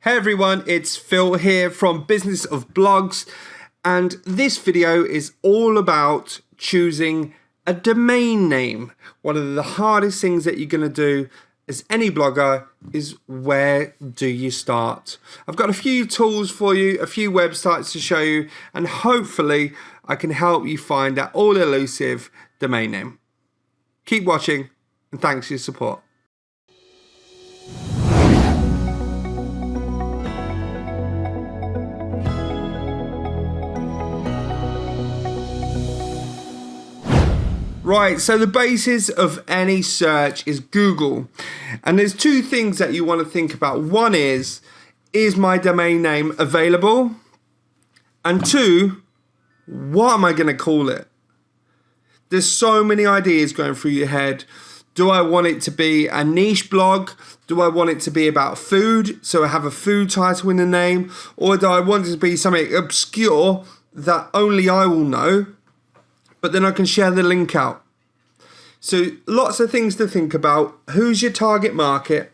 Hey everyone, it's Phil here from Business of Blogs, and this video is all about choosing a domain name. One of the hardest things that you're going to do as any blogger is where do you start? I've got a few tools for you, a few websites to show you, and hopefully I can help you find that all elusive domain name. Keep watching and thanks for your support. Right, so the basis of any search is Google. And there's two things that you want to think about. One is my domain name available? And two, what am I going to call it? There's so many ideas going through your head. Do I want it to be a niche blog? Do I want it to be about food, so I have a food title in the name? Or do I want it to be something obscure that only I will know, but then I can share the link out? So lots of things to think about. Who's your target market?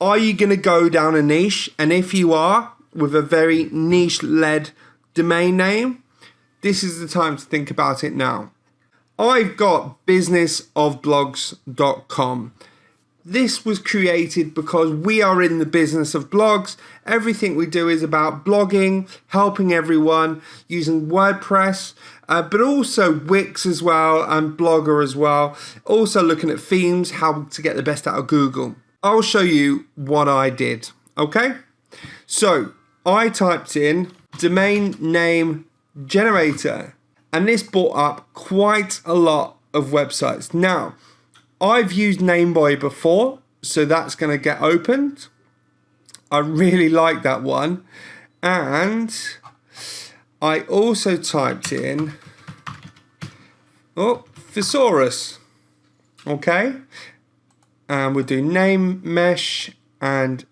Are you going to go down a niche? And if you are, with a very niche-led domain name, this is the time to think about it now. I've got businessofblogs.com. This was created because we are in the business of blogs. Everything we do is about blogging, helping everyone, using WordPress, but also Wix as well and Blogger as well. Also looking at themes, how to get the best out of Google. I'll show you what I did, okay? So I typed in domain name generator, and this brought up quite a lot of websites. Now, I've used Nameboy before, so that's going to get opened. I really like that one. And I also typed in thesaurus. Okay. And we'll do name mesh and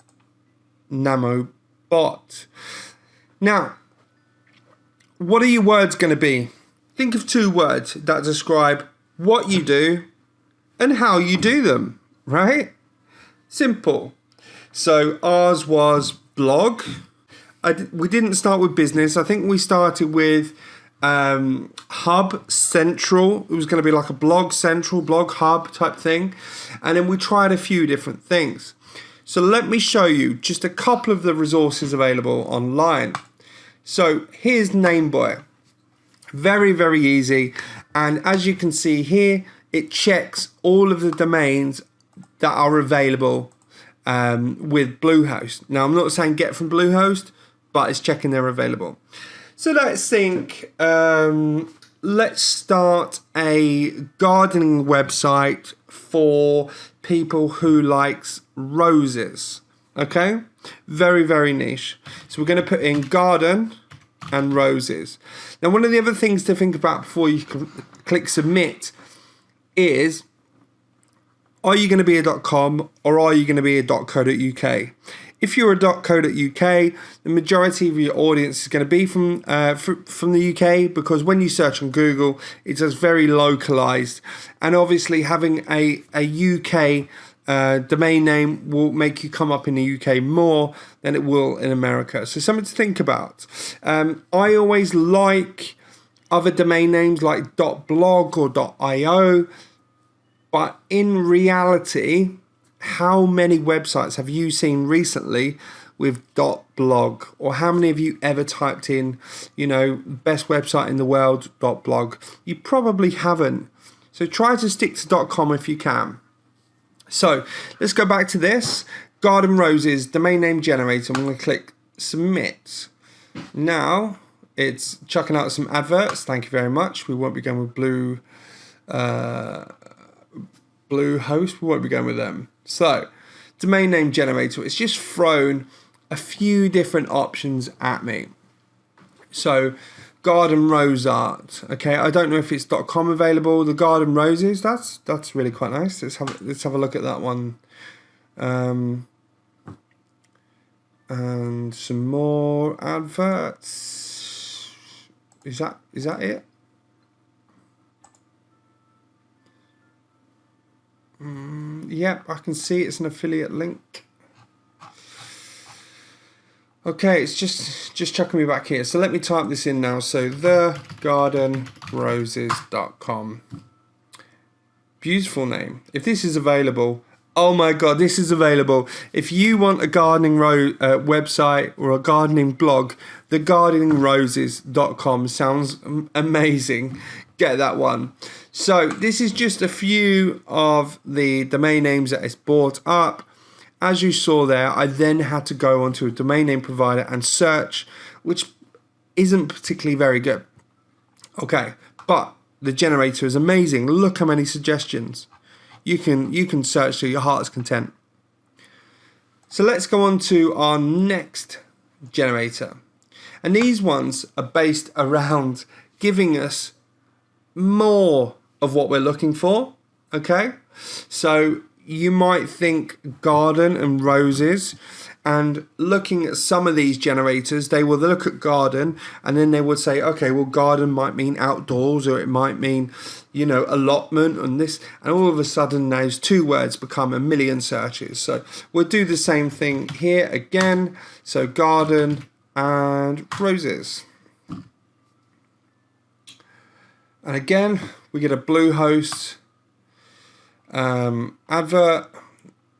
namobot. Now, what are your words going to be? Think of two words that describe what you do and how you do them, right? Simple. So ours was blog. We didn't start with business. I think we started with hub central. It was going to be like a blog central, blog hub type thing. And then we tried a few different things. So let me show you just a couple of the resources available online. So here's Nameboy. Very, very easy. And as you can see here, it checks all of the domains that are available with Bluehost. Now, I'm not saying get from Bluehost, but it's checking they're available. So let's think, let's start a gardening website for people who likes roses. Okay, very, very niche. So we're going to put in garden and roses. Now, one of the other things to think about before you can click submit is, are you going to be a .com or are you going to be a .co.uk? If you're a .co.uk, the majority of your audience is going to be from the UK, because when you search on Google, it's just very localized. And obviously having a UK domain name will make you come up in the UK more than it will in America. So something to think about. I always like other domain names like .blog or .io, but in reality, how many websites have you seen recently with .blog? Or how many of you ever typed in, best website in the world, .blog? You probably haven't. So try to stick to .com if you can. So let's go back to this. Garden Roses, domain name generator. I'm going to click submit. Now it's chucking out some adverts. Thank you very much. We won't be going with Bluehost. We won't be going with them. So domain name generator. It's just thrown a few different options at me. So garden rose art. Okay, I don't know if it's .com available. The garden roses. That's really quite nice. Let's have a look at that one. And some more adverts. Is that it? Yep, I can see it's an affiliate link. Okay, it's just chucking me back here. So let me type this in now. So thegardenroses.com. Beautiful name. If this is available, oh my God, this is available. If you want a gardening website or a gardening blog, thegardenroses.com sounds amazing. Get that one. So this is just a few of the domain names that it's brought up. As you saw there, I then had to go onto a domain name provider and search, which isn't particularly very good. Okay, but the generator is amazing. Look how many suggestions. You can search to your heart's content. So let's go on to our next generator. And these ones are based around giving us more of what we're looking for. Okay, so you might think garden and roses, and looking at some of these generators, they will look at garden and then they would say, okay, well, garden might mean outdoors, or it might mean, allotment and this, and all of a sudden those two words become a million searches. So we'll do the same thing here again. So garden and roses. And again, we get a Bluehost advert.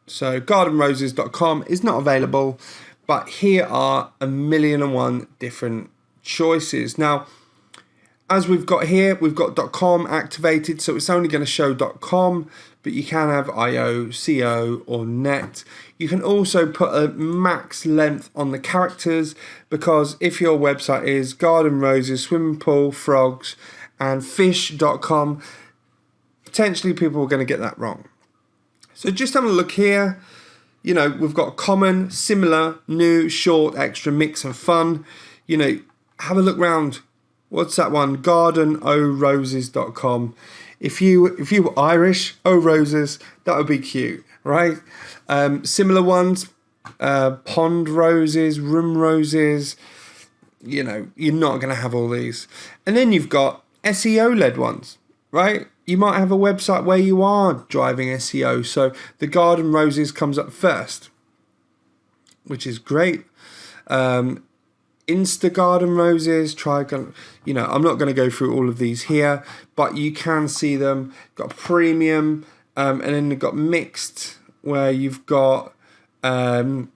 So gardenroses.com is not available, but here are 1,000,001 different choices. Now, as we've got here, we've got .com activated, so it's only going to show .com, but you can have IO, CO, or net. You can also put a max length on the characters, because if your website is garden roses, swimming pool, frogs, and fish.com, potentially people are going to get that wrong. So just have a look here. We've got common, similar, new, short, extra, mix, and fun. Have a look round. What's that one? gardenoroses.com. If you were Irish, roses, that would be cute, right? Similar ones, pond roses, room roses. You're not going to have all these. And then you've got SEO-led ones, right? You might have a website where you are driving SEO, so the garden roses comes up first, which is great. Insta garden roses, I'm not going to go through all of these here, but you can see them. Got premium, and then you've got mixed, where you've got a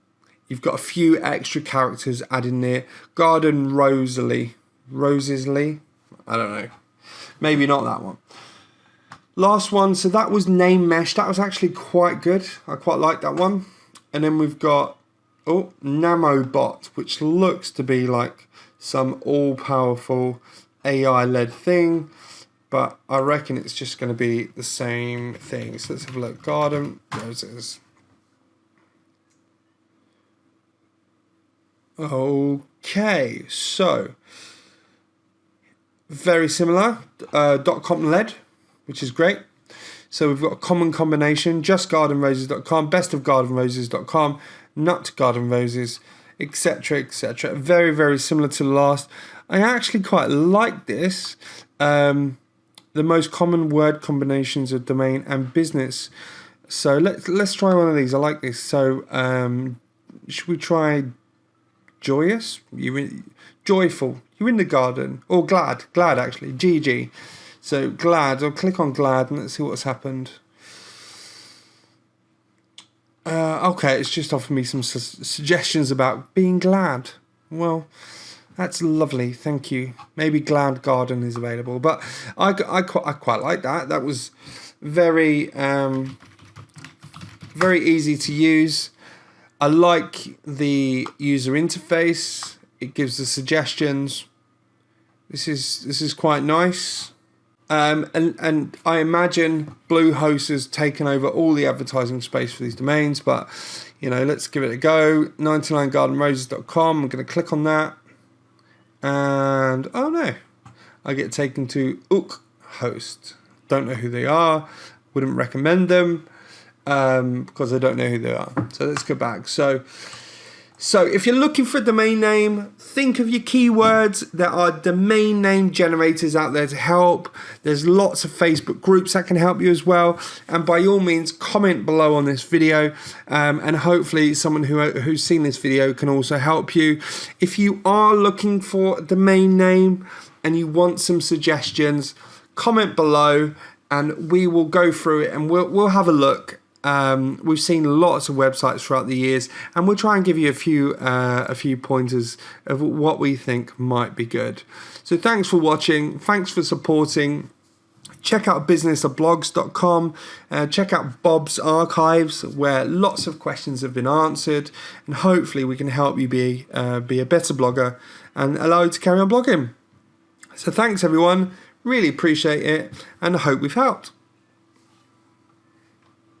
few extra characters added in there. Garden Rosely, I don't know, maybe not that one. Last one, so that was Name Mesh. That was actually quite good. I quite like that one. And then we've got Namobot, which looks to be like some all-powerful AI-led thing, but I reckon it's just going to be the same thing. So let's have a look. Garden roses. Okay, so very similar. .com led, which is great. So we've got a common combination, just gardenroses.com, bestofgardenroses.com, nut garden roses, etc., etc. Very, very similar to the last. I actually quite like this. The most common word combinations of domain and business. So let's try one of these. I like this. So should we try joyous? Joyful. You're in the garden. Or glad actually. GG. So glad, I'll click on glad and let's see what's happened. Okay, it's just offered me some suggestions about being glad. Well, that's lovely, thank you. Maybe Glad Garden is available, but I quite like that. That was very easy to use. I like the user interface. It gives the suggestions. This is quite nice. And I imagine Bluehost has taken over all the advertising space for these domains, but let's give it a go. 99gardenroses.com. I'm going to click on that, and oh no, I get taken to Host. Don't know who they are. Wouldn't recommend them because I don't know who they are. So let's go back. So So if you're looking for a domain name, think of your keywords. There are domain name generators out there to help. There's lots of Facebook groups that can help you as well. And by all means, comment below on this video, and hopefully someone who's seen this video can also help you. If you are looking for a domain name and you want some suggestions, comment below and we will go through it and we'll have a look. We've seen lots of websites throughout the years, and we'll try and give you a few pointers of what we think might be good. So thanks for watching. Thanks for supporting. Check out businessofblogs.com. Check out Bob's archives, where lots of questions have been answered, and hopefully we can help you be a better blogger and allow you to carry on blogging. So thanks everyone. Really appreciate it, and I hope we've helped.